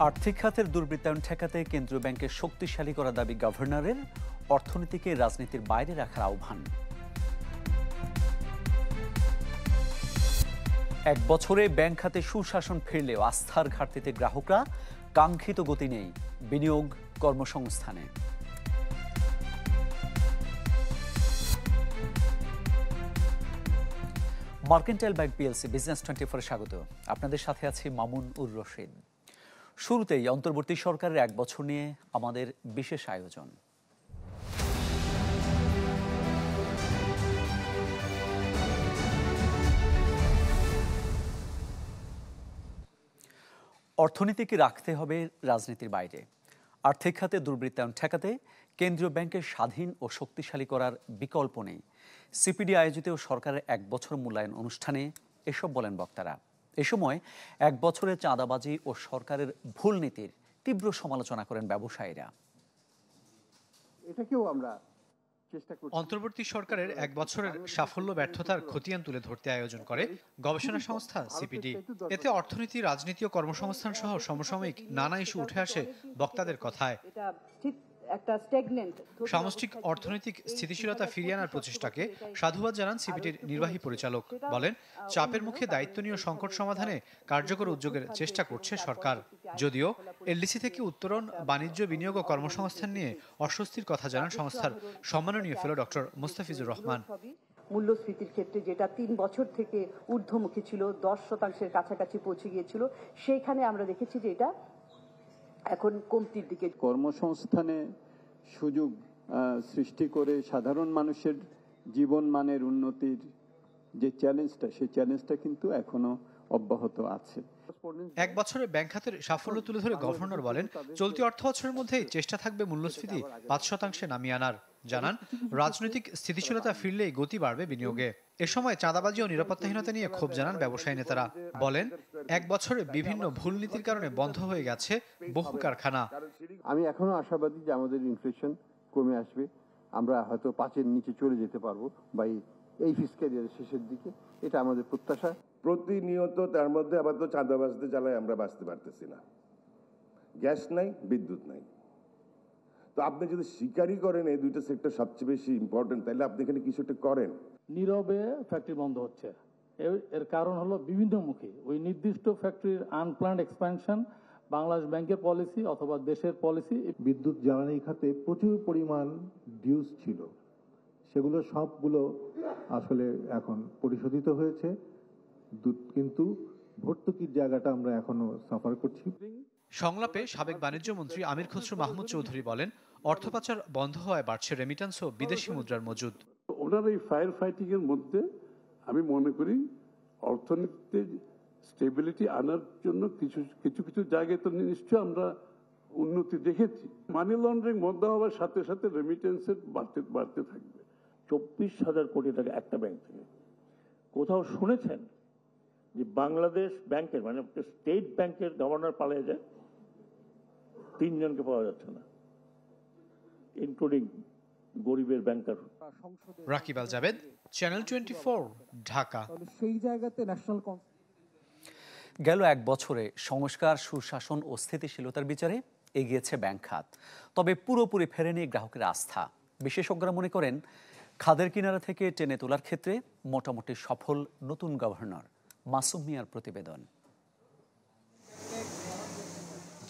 আর্থিক খাতের দুর্বৃত্তায়ন ঠেকাতে কেন্দ্রীয় ব্যাংকের শক্তিশালী করা দাবি গভর্নরের, অর্থনীতিকে রাজনীতির বাইরে রাখার আহ্বান। এক বছরে ব্যাংক খাতে সুশাসন ফিরলেও আস্থার ঘাটতিতে গ্রাহকরা, কাঙ্ক্ষিত গতি নেই বিনিয়োগ কর্মসংস্থানে। মার্কেন্টাইল ব্যাংক পিএলসি বিজনেস 24-এ স্বাগত। আপনাদের সাথে আছি মামুন উর রশিদ। শুরুতেই অন্তর্বর্তী সরকারের এক বছর নিয়ে আমাদের বিশেষ আয়োজন। অর্থনীতিকে রাখতে হবে রাজনীতির বাইরে। আর্থিক খাতে দুর্বৃত্তায়ন ঠেকাতে কেন্দ্রীয় ব্যাংকের স্বাধীন ও শক্তিশালী করার বিকল্প নেই। সিপিডি আয়োজিত সরকারের এক বছর মূল্যায়ন অনুষ্ঠানে এসব বলেন বক্তারা। এ সময় এক বছরে চাঁদাবাজি ও সরকারের ভুল নীতির তীব্র সমালোচনা করেন ব্যবসায়ীরা। এটাকেও আমরা অন্তর্বর্তী সরকারের এক বছরের সাফল্য ব্যর্থতার খতিয়ান তুলে ধরতে আয়োজন করে গবেষণা সংস্থা সিপিডি। এতে অর্থনীতি, রাজনীতি ও কর্মসংস্থান সহ সমসাময়িক নানা ইস্যু উঠে আসে বক্তাদের কথায়। সামষ্টিক অর্থনৈতিক স্থিতিশীলতা ফিরিয়ে আনার প্রচেষ্টাকে সাধুবাদ জানান সিপিডির নির্বাহী পরিচালক। বলেন, চাপের মুখে দায়িত্ব নিয়ে সংকট সমাধানে কার্যকর উদ্যোগের চেষ্টা করছে সরকার। যদিও এলডিসি থেকে উত্তরণ, বাণিজ্য, বিনিয়োগ ও কর্মসংস্থান নিয়ে অস্বস্তির কথা জানান সংস্থার সম্মাননীয় ফেলো ডক্টর মোস্তাফিজুর রহমান। মূল্যস্ফীতির ক্ষেত্রে যেটা 3 বছর থেকে ঊর্ধ্বমুখী ছিল, 10% কাছাকাছি পৌঁছে গিয়েছিল, সেইখানে আমরা দেখেছি যে এটা এখন কমতির দিকে। কর্মসংস্থানে সুযোগ সৃষ্টি করে সাধারণ মানুষের জীবন মানের উন্নতির যে চ্যালেঞ্জটা, সেই চ্যালেঞ্জটা কিন্তু এখনো অব্যাহত আছে। এক বছরে ব্যাংক খাতের সাফল্য তুলে ধরে গভর্নর বলেন, চলতি অর্থ বছরের মধ্যেই চেষ্টা থাকবে মূল্যস্ফীতি 5% নামিয়ে আনার। জানান, রাজনৈতিক স্থিতিশীলতা ফিরলেই গতি বাড়বে বিনিয়োগে। এ সময় চাঁদাবাজি ও নিরাপত্তাহীনতা নিয়ে ক্ষোভ জানান ব্যবসায়ী নেতারা। বলেন, এক বছরে বিভিন্ন ভুল নীতির কারণে বন্ধ হয়ে গেছে বহু কারখানা। আমি এখনো আশাবাদী যে আমাদের ইনফ্লেশন কমে আসবে, আমরা হয়তো 5-এর নিচে চলে যেতে পারবো বা এই ফিসক্যাল ইয়ারের শেষের দিকে, এটা আমাদের প্রত্যাশা। প্রতিনিয়ত তার মধ্যে আবার তো চাঁদা বাঁচতে জ্বালায় আমরা বাঁচতে পারতেছি না। গ্যাস নাই, বিদ্যুৎ নাই। তো আপনি যদি স্বীকারই করেন এই দুইটা সেক্টর সবচেয়ে বেশি ইম্পর্টেন্ট, তাহলে আপনি এখানে কিছু একটা করেন। নীরবে ফ্যাক্টরি বন্ধ হচ্ছে, এর কারণ হলো বিভিন্নমুখী ওই নির্দিষ্ট ফ্যাক্টরির আনপ্ল্যান্ড এক্সপ্যানশন, বাংলাদেশ ব্যাংকের পলিসি অথবা দেশের পলিসি। বিদ্যুৎ জ্বালানি খাতে প্রচুর পরিমাণ ডিউস ছিল, সেগুলো সবগুলো আসলে এখন পরিশোধিত হয়েছে, কিন্তু ভর্তুকির জায়গাটা আমরা এখনো সাফার করছি। সংলাপে সাবেক বাণিজ্য মন্ত্রী আমির খসরু মাহমুদ চৌধুরী বলেন, অর্থ পাচার বন্ধ হওয়ায় বাড়ছে রেমিটেন্স ও বিদেশি মুদ্রার মজুদ। ওনার এই ফায়ার ফাইটিং এর মধ্যে আমি মনে করি অর্থনীতিতে স্টেবিলিটি আনার জন্য কিছু জায়গায় তো নিশ্চয় আমরা উন্নতি দেখেছি। মানি লন্ডারিং বন্ধ হওয়ার সাথে সাথে রেমিটেন্সের বাড়তে থাকবে। 24,000 কোটি টাকা একটা ব্যাংক থেকে। কোথাও শুনেছেন যে বাংলাদেশ ব্যাংকের মানে স্টেট ব্যাংকের গভর্নর পালিয়ে যায়? 3 জনকে পাওয়া যাচ্ছে না, ইনক্লুডিং গরিবের ব্যাংকার। রাকিব আল জাবেদ, চ্যানেল 24, ঢাকা। সেই জায়গাতে ন্যাশনাল গেল এক বছরে সংস্কার, সুশাসন ও স্থিতিশীলতার বিচারে এগিয়েছে ব্যাংক খাত, তবে পুরোপুরি ফেরেনি গ্রাহকের আস্থা। বিশেষজ্ঞরা মনে করেন, খাদের কিনারা থেকে টেনে তোলার ক্ষেত্রে মোটামুটি সফল নতুন গভর্নর। মাসুম মিয়ার প্রতিবেদন।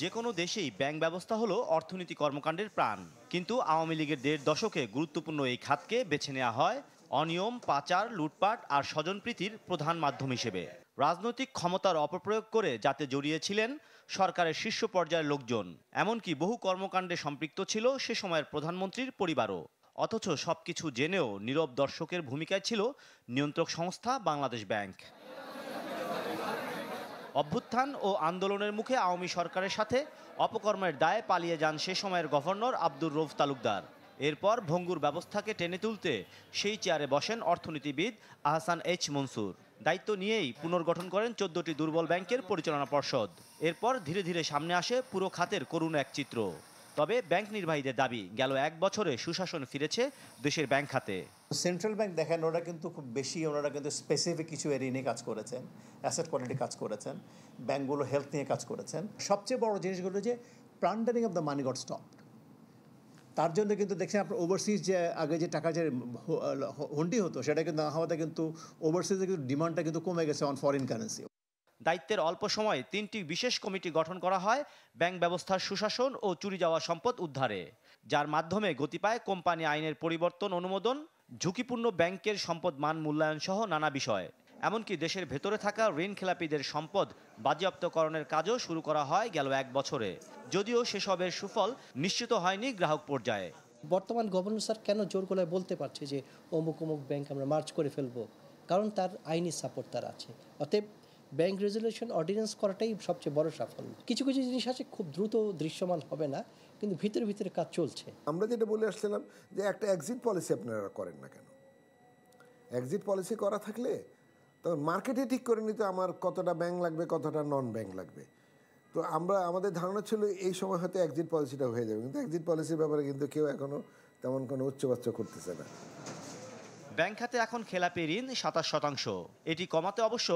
যে কোনো দেশেই ব্যাংক ব্যবস্থা হলো অর্থনীতি কর্মকাণ্ডের প্রাণ, কিন্তু আওয়ামী লীগের 1.5 দশকে গুরুত্বপূর্ণ এই খাতকে বেছে নেওয়া হয় অনিয়ম, পাচার, লুটপাট আর স্বজনপ্রীতির প্রধান মাধ্যম হিসেবে। রাজনৈতিক ক্ষমতার অপপ্রয়োগ করে যাতে জড়িয়েছিলেন সরকারের শীর্ষ পর্যায়ের লোকজন, এমনকি বহু কর্মকাণ্ডে সম্পৃক্ত ছিল সে সময়ের প্রধানমন্ত্রীর পরিবারও। অথচ সবকিছু জেনেও নীরব দর্শকের ভূমিকায় ছিল নিয়ন্ত্রক সংস্থা বাংলাদেশ ব্যাংক। অভ্যুত্থান ও আন্দোলনের মুখে আওয়ামী সরকারের সাথে অপকর্মের দায়ে পালিয়ে যান সে সময়ের গভর্নর আব্দুর রউফ তালুকদার। এরপর ভঙ্গুর ব্যবস্থাকে টেনে তুলতে সেই চেয়ারে বসেন অর্থনীতিবিদ আহসান এইচ মনসুর। দায়িত্ব নিয়েই পুনর্গঠন করেন 14টি দুর্বল ব্যাংকের পরিচালনা পর্ষদ। এরপর ধীরে ধীরে সামনে আসে পুরো খাতের করুণ এক চিত্র। তবে ব্যাংক নির্বাহীদের দাবি গেল 1 বছরে সুশাসন ফিরেছে দেশের ব্যাংক খাতে। সেন্ট্রাল ব্যাংক দেখেন ওরা কিন্তু খুব বেশি, ওনারা কিন্তু স্পেসিফিক কিছু এরিয়া নিয়ে কাজ করেছেন, অ্যাসেট কোয়ালিটি কাজ করেছেন, ব্যাংকগুলো হেলথ নিয়ে কাজ করেছেন। সবচেয়ে বড় জিনিসগুলো যে plundering of the money got stop. তার জন্য কিন্তু দেখছেন আপনার ওভারসিজ যে আগে যে টাকা যে হুন্ডি হতো সেটা কিন্তু না হওয়াতে কিন্তু ওভারসিজের কিন্তু ডিমান্ডটা কিন্তু কমে গেছে অন ফরেন কারেন্সি। দায়িত্বের অল্প সময়ে 3টি বিশেষ কমিটি গঠন করা হয় ব্যাংক ব্যবস্থার সুশাসন ও চুরি যাওয়া সম্পদ উদ্ধারে, যার মাধ্যমে গতি পায় কোম্পানি আইনের পরিবর্তন, অনুমোদন, ঝুঁকিপূর্ণ ব্যাংকের সম্পদ মান মূল্যায়ন সহ নানা বিষয়। এমনকি দেশের ভেতরে থাকা ঋণ খেলাপিদের সম্পদ বাজেয়াপ্তকরণের কাজও শুরু করা হয় গেল 1 বছরে, যদিও সেসবের সুফল নিশ্চিত হয়নি গ্রাহক পর্যায়ে। বর্তমান গভর্নর স্যার কেন জোর গলায় বলতে পারছে যে অমুক অমুক ব্যাংক আমরা মার্জ করে ফেলবো? কারণ তার আইনি সাপোর্ট তার আছে। অতএব ব্যাংক রেজুলেশন অর্ডিন্যান্স করাটাই সবচেয়ে বড় সাফল্য। কিছু কিছু জিনিস আছে খুব দ্রুত দৃশ্যমান হবে না, কিন্তু ভিতরে ভিতরে কাজ চলছে। আমরা যেটা বলে আসছিলাম যে একটা এক্সিট পলিসি আপনারা করেন না কেন? এক্সিট পলিসি করা থাকলে তখন মার্কেটে ঠিক করে নিতে আমার কতটা ব্যাংক লাগবে, কতটা নন ব্যাংক লাগবে। তো আমাদের ধারণা ছিল এই সময় হয়তো এক্সিট পলিসিটা হয়ে যাবে, কিন্তু এক্সিট পলিসির ব্যাপারে কিন্তু কেউ এখনো তেমন কোনো উচ্চবাচ্য করতেছে না। ব্যাংক খাতে এখন খেলাপি ঋণ 27%। এটি কমাতে অবশ্য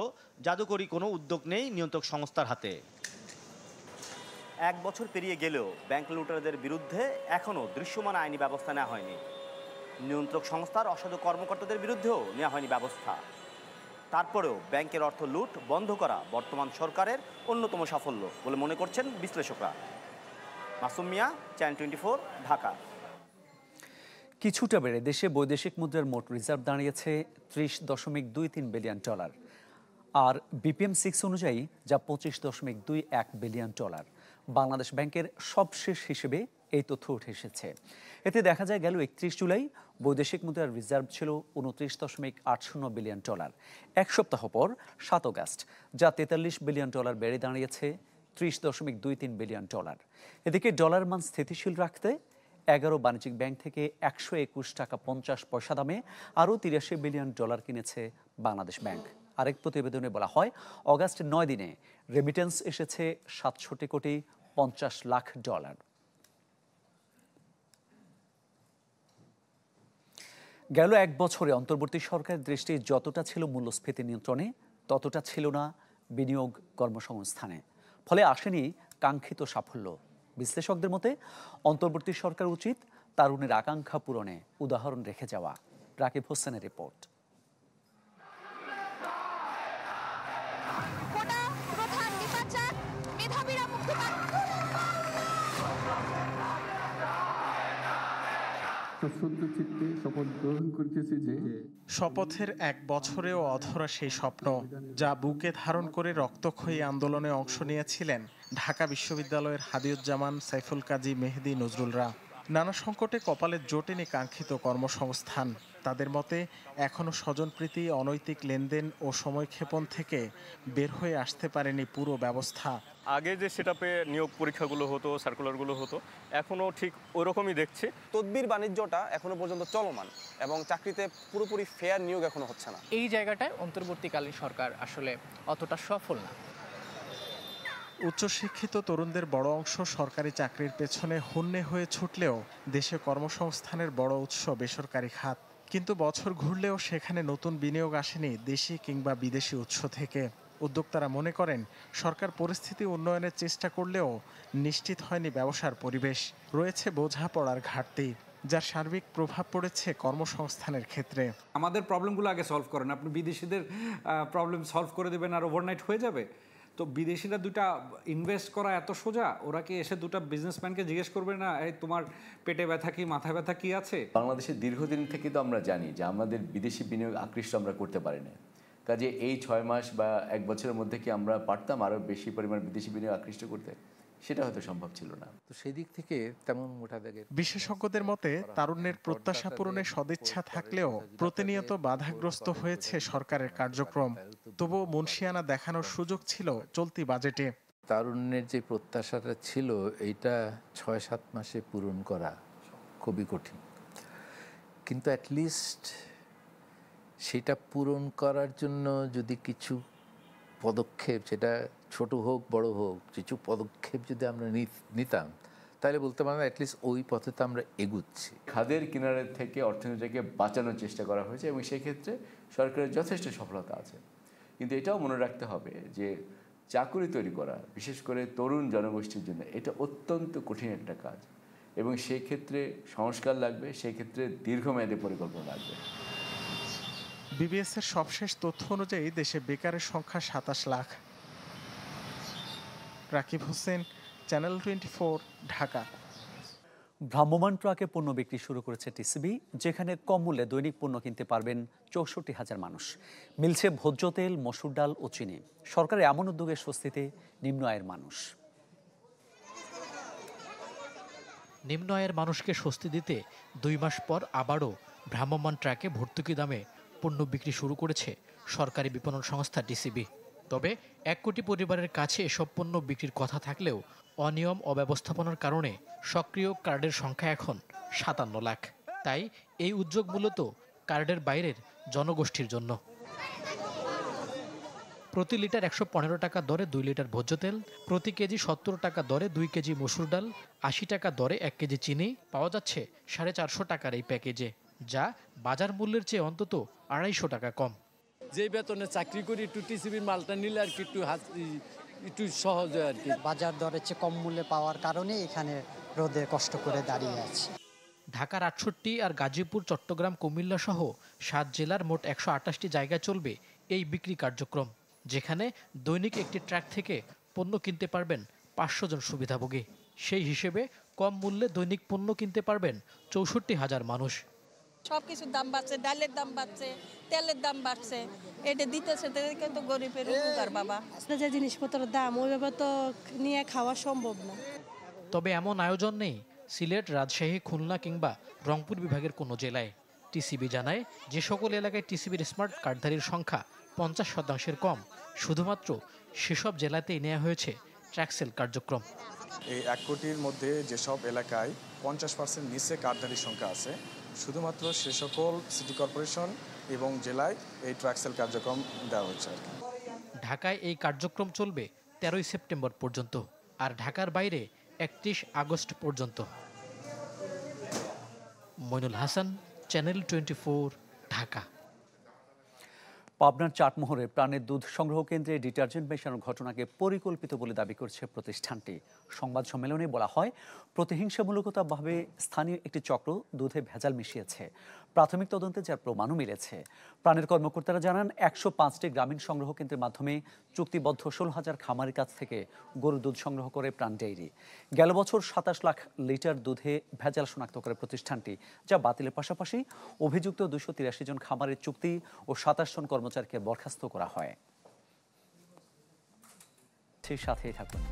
জাদুকরী কোনো উদ্যোগ নেই নিয়ন্ত্রক সংস্থার হাতে। 1 বছর পেরিয়ে গেলেও ব্যাংক লুটেরাদের বিরুদ্ধে এখনও দৃশ্যমান আইনি ব্যবস্থা নেওয়া হয়নি। নিয়ন্ত্রক সংস্থার অসাধু কর্মকর্তাদের বিরুদ্ধেও নেওয়া হয়নি ব্যবস্থা। তারপরেও ব্যাংকের অর্থ লুট বন্ধ করা বর্তমান সরকারের অন্যতম সাফল্য বলে মনে করছেন বিশ্লেষকরা। মাসুম মিয়া, চ্যানেল 24, ঢাকা। কিছুটা বেড়ে দেশে বৈদেশিক মুদ্রার মোট রিজার্ভ দাঁড়িয়েছে $30.23 বিলিয়ন, আর BPM-6 অনুযায়ী যা $25.21 বিলিয়ন। বাংলাদেশ ব্যাংকের সবশেষ হিসেবে এই তথ্য উঠে এসেছে। এতে দেখা যায় গেল 31 জুলাই বৈদেশিক মুদ্রার রিজার্ভ ছিল $29.80 বিলিয়ন। 1 সপ্তাহ পর 7 অগাস্ট যা $43 বিলিয়ন বেড়ে দাঁড়িয়েছে $30.23 বিলিয়ন। এদিকে ডলার মান স্থিতিশীল রাখতে 11 বাণিজ্যিক ব্যাংক থেকে $121.50 দামে আরও $83 বিলিয়ন কিনেছে বাংলাদেশ ব্যাংক। আরেক প্রতিবেদনে বলা হয় অগাস্ট 9 দিনে রেমিটেন্স এসেছে $67.50 লাখ। গেল 1 বছরে অন্তর্বর্তী সরকারের দৃষ্টি যতটা ছিল মূল্যস্ফীতি নিয়ন্ত্রণে, ততটা ছিল না বিনিয়োগ কর্মসংস্থানে। ফলে আসেনি কাঙ্ক্ষিত সাফল্য। বিশ্লেষকদের মতে অন্তর্বর্তী সরকার উচিত তারুণের আকাঙ্ক্ষা পূরণে উদাহরণ রেখে যাওয়া। রাকিব হোসেনের রিপোর্ট। শপথের 1 বছরেও অধরা সেই স্বপ্ন, যা বুকে ধারণ করে রক্তক্ষয়ী আন্দোলনে অংশ নিয়েছিলেন ঢাকা বিশ্ববিদ্যালয়ের হাদিউজ্জামান, সাইফুল কাজী, মেহেদী, নজরুলরা। নানা সংকটে কপালে জোটেনি কাঙ্ক্ষিত কর্মসংস্থান। তাদের মতে এখনও স্বজনপ্রীতি, অনৈতিক লেনদেন ও সময়ক্ষেপণ থেকে বের হয়ে আসতে পারেনি পুরো ব্যবস্থা। আগে যে সেটআপে নিয়োগ পরীক্ষাগুলো হতো, সার্কুলারগুলো হতো, এখনও ঠিক ওরকমই দেখছি। তদবির বাণিজ্যটা এখনো পর্যন্ত চলমান এবং চাকরিতে পুরোপুরি ফেয়ার নিয়োগ এখনো হচ্ছে না। এই জায়গাটায় অন্তর্বর্তীকালীন সরকার আসলে অতটা সফল না। উচ্চশিক্ষিত তরুণদের বড় অংশ সরকারি চাকরির পেছনে হন্যে হয়ে ছুটলেও দেশে কর্মসংস্থানের বড় উৎস বেসরকারি খাত। কিন্তু বছর ঘুরলেও সেখানে নতুন বিনিয়োগ আসেনি দেশি কিংবা বিদেশি উৎস থেকে। উদ্যোক্তারা মনে করেন সরকার পরিস্থিতি উন্নয়নের চেষ্টা করলেও নিশ্চিত হয়নি ব্যবসার পরিবেশ। রয়েছে বোঝাপড়ার ঘাটতি, যার সার্বিক প্রভাব পড়েছে কর্মসংস্থানের ক্ষেত্রে। আমাদের প্রবলেমগুলো আগে সলভ করেন, আপনি বিদেশিদের প্রবলেম সলভ করে দেবেন আর ওভারনাইট হয়ে যাবে? তো বিদেশিরা দুটা ইনভেস্ট করা এত সোজা? ওরা কি এসে দুটা বিজনেসম্যানকে জিজ্ঞেস করবে না এই তোমার পেটে ব্যথা কি, মাথা ব্যথা কি আছে? বাংলাদেশের দীর্ঘদিন থেকে তো আমরা জানি যে আমাদের বিদেশি বিনিয়োগ আকৃষ্ট আমরা করতে পারি না। কাজে এই 6 মাস বা 1 বছরের মধ্যে কি আমরা পারতাম আরও বেশি পরিমাণ বিদেশি বিনিয়োগ আকৃষ্ট করতে? সেটা হয়তো সম্ভব ছিল না। তো সেই দিক থেকে তেমন মোটাদাগের। বিশেষজ্ঞদের মতে তারুণ্যের প্রত্যাশা পূরণে সদিচ্ছা থাকলেও প্রতিনিয়ত বাধাগ্রস্ত হয়েছে সরকারের কার্যক্রম। তবুও মুনশিয়ানা দেখানোর সুযোগ ছিল চলতি বাজেটে। তারুণ্যের যে প্রত্যাশাটা ছিল এইটা 6-7 মাসে পূরণ করা খুবই কঠিন, কিন্তু অ্যাটলিস্ট সেটা পূরণ করার জন্য যদি কিছু পদক্ষেপ, সেটা ছোট হোক বড় হোক, কিছু পদক্ষেপ যদি আমরা নিতাম তাহলে বলতে পারেন অ্যাটলিস্ট ওই পথে তো আমরা এগুচ্ছি। খাদের কিনারে থেকে অর্থনীতিকে বাঁচানোর চেষ্টা করা হয়েছে এবং সেক্ষেত্রে সরকারের যথেষ্ট সফলতা আছে। কিন্তু এটাও মনে রাখতে হবে যে চাকুরি তৈরি করা, বিশেষ করে তরুণ জনগোষ্ঠীর জন্য এটা অত্যন্ত কঠিন একটা কাজ এবং সেই ক্ষেত্রে সংস্কার লাগবে, সেই ক্ষেত্রে দীর্ঘমেয়াদী পরিকল্পনা লাগবে। বিবিএসের সবশেষ তথ্য অনুযায়ী দেশে বেকারের সংখ্যা 27 লাখ। রাকিব হোসেন, চ্যানেল 24, ঢাকা। ভ্রাম্যমাণ ট্রাকে পণ্য বিক্রি শুরু করেছে টিসিবি, যেখানে কম মূল্যে দৈনিক পণ্য কিনতে পারবেন 64,000 মানুষ। মিলছে ভোজ্য তেল, মসুর ডাল ও চিনি। সরকারের এমন উদ্যোগের স্বস্তিতে নিম্ন আয়ের মানুষ। নিম্ন আয়ের মানুষকে স্বস্তি দিতে 2 মাস পর আবারও ভ্রাম্যমাণ ট্রাকে ভর্তুকি দামে পণ্য বিক্রি শুরু করেছে সরকারি বিপণন সংস্থা টিসিবি। তবে 1 কোটি পরিবারের কাছে এসব পণ্য বিক্রির কথা থাকলেও অনিয়ম অব্যবস্থাপনার কারণে সক্রিয় কার্ডের সংখ্যা এখন 57 লাখ। তাই এই উদ্যোগ মূলত কার্ডের বাইরের জনগোষ্ঠীর জন্য। প্রতি লিটার 115 টাকা দরে 2 লিটার ভোজ্য তেল, প্রতি কেজি 70 টাকা দরে 2 কেজি মসুর ডাল, 80 টাকা দরে 1 কেজি চিনি পাওয়া যাচ্ছে 450 টাকার এই প্যাকেজে, যা বাজার মূল্যের চেয়ে অন্তত 250 টাকা কম। যে বেতনে চাকরি করি একটু টিসিবির মালটা নিলে আর কি একটু সহজ হয় আর কি। বাজার দরের চেয়ে কম মূল্যে পাওয়ার কারণে এখানে রোদে কষ্ট করে দাঁড়িয়ে আছি। ঢাকার 68 আর গাজীপুর, চট্টগ্রাম, কুমিল্লা সহ 7 জেলার মোট 128টি জায়গায় চলবে এই বিক্রি কার্যক্রম, যেখানে দৈনিক একটি ট্রাক থেকে পণ্য কিনতে পারবেন 500 জন সুবিধাভোগী। সেই হিসেবে কম মূল্যে দৈনিক পণ্য কিনতে পারবেন 64,000 মানুষ। সব কিছুর দাম বাড়ছে, ডালের দাম বাড়ছে, তেলের দাম বাড়ছে, এটা দিতেছে তো গরিবের উপকার বাবা। যে জিনিসপত্রের দাম ওইভাবে তো নিয়ে খাওয়া সম্ভব না। তবে এমন আয়োজন নেই সিলেট, রাজশাহী, খুলনা কিংবা রংপুর বিভাগের কোনো জেলায়। টিসিবি জানায়, যে সকল এলাকায় টিসিবির স্মার্ট কার্ডধারীর সংখ্যা 50% কম, শুধুমাত্র সেসব জেলাতেই নেওয়া হয়েছে ট্র্যাকসেল কার্যক্রম। এই 1 কোটির মধ্যে যেসব এলাকায় 50% নিচে কার্ডধারীর সংখ্যা আছে, শুধুমাত্র সে সকল সিটি কর্পোরেশন এবং জেলায় এই ট্র্যাকসেল কার্যক্রম দেওয়া হচ্ছে আর কি। ঢাকায় এই কার্যক্রম চলবে 13 সেপ্টেম্বর পর্যন্ত, আর ঢাকার বাইরে 31 আগস্ট পর্যন্ত। মইনুল হাসান, চ্যানেল 24, ঢাকা। পাবনার চাটমোহরে প্রাণের দুধ সংগ্রহ কেন্দ্রে ডিটারজেন্ট মেশানোর ঘটনাকে পরিকল্পিত বলে দাবি করছে প্রতিষ্ঠানটি। সংবাদ সম্মেলনে বলা হয়, প্রতিহিংসামূলকভাবে স্থানীয় একটি চক্র দুধে ভেজাল মিশিয়েছে। প্রাথমিক তদন্তে যার প্রমাণও মিলেছে। প্রাণের কর্মকর্তারা জানান, 105টি গ্রামীণ সংগ্রহ কেন্দ্রের মাধ্যমে চুক্তিবদ্ধ 16,000 খামারের কাছ থেকে গরুর দুধ সংগ্রহ করে প্রাণ ডেইরি। গেল বছর 27 লাখ লিটার দুধে ভেজাল শনাক্ত করে প্রতিষ্ঠানটি, যা বাতিলের পাশাপাশি অভিযুক্ত 283 জন খামারের চুক্তি ও 27 জন কর্মচারীকে বরখাস্ত করা হয়। সেই সাথেই থাকুন।